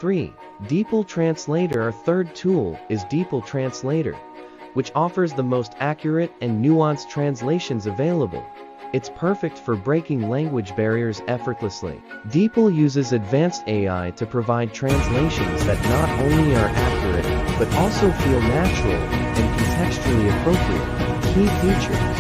3. DeepL Translator. Our third tool is DeepL Translator, which offers the most accurate and nuanced translations available. It's perfect for breaking language barriers effortlessly. DeepL uses advanced AI to provide translations that not only are accurate, but also feel natural and contextually appropriate. Key features: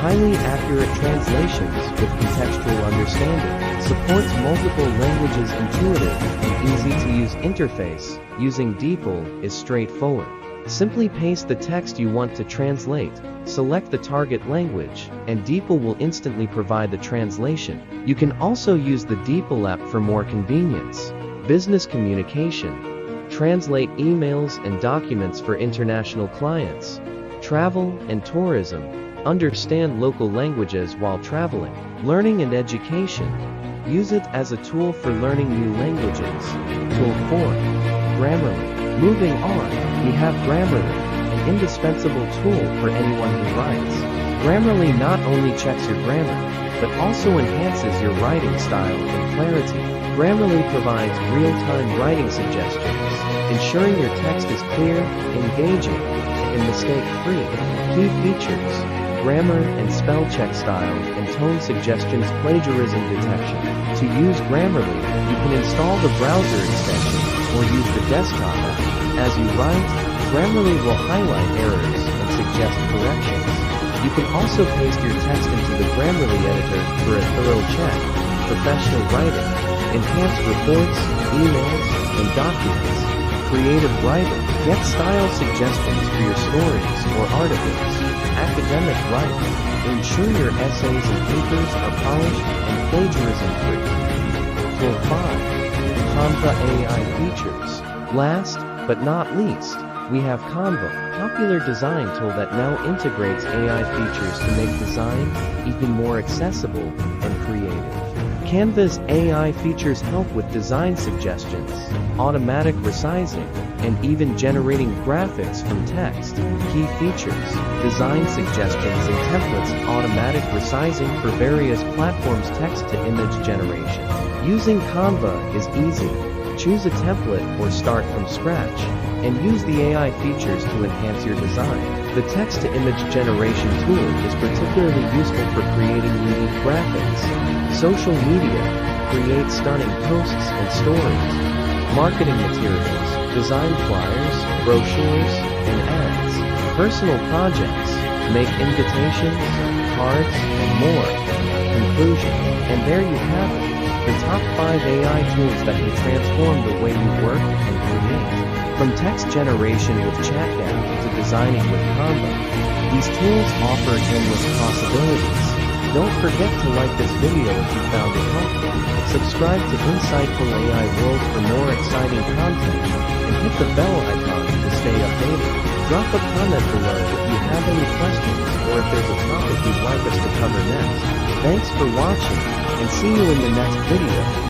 highly accurate translations with contextual understanding, supports multiple languages. Intuitive and easy-to-use interface using DeepL is straightforward. Simply paste the text you want to translate, select the target language, and DeepL will instantly provide the translation. You can also use the DeepL app for more convenience. Business communication. Translate emails and documents for international clients. Travel and tourism. Understand local languages while traveling. Learning and education. Use it as a tool for learning new languages. Tool 4. Grammarly. Moving on, we have Grammarly, an indispensable tool for anyone who writes. Grammarly not only checks your grammar, but also enhances your writing style and clarity. Grammarly provides real-time writing suggestions, ensuring your text is clear, engaging, and mistake-free. Key features: grammar and spell check styles and tone suggestions. Plagiarism detection. To use Grammarly, you can install the browser extension or use the desktop app. As you write, Grammarly will highlight errors and suggest corrections. You can also paste your text into the Grammarly editor for a thorough check. Professional writing. Enhance reports, emails, and documents. Creative writing. Get style suggestions for your stories or articles. Academic writing. Ensure your essays and papers are polished and plagiarism-free. Tool 5. Canva AI features. Last but not least, we have Canva, a popular design tool that now integrates AI features to make design even more accessible and creative. Canva's AI features help with design suggestions, automatic resizing, and even generating graphics from text. Key features: design suggestions and templates, automatic resizing for various platforms, text-to-image generation. Using Canva is easy. Choose a template or start from scratch, and use the AI features to enhance your design. The text-to-image generation tool is particularly useful for creating unique graphics. Social media. Create stunning posts and stories. Marketing materials. Design flyers, brochures, and ads. Personal projects. Make invitations, cards, and more. Conclusion. And there you have it. The top 5 AI tools that can transform the way you work and create. From text generation with ChatGPT to designing with Canva, these tools offer endless possibilities. Don't forget to like this video if you found it helpful. Subscribe to Insightful AI World for more exciting content, and hit the bell icon to stay updated. Drop a comment below if you have any questions or if there's a topic you'd like us to cover next. Thanks for watching, and see you in the next video.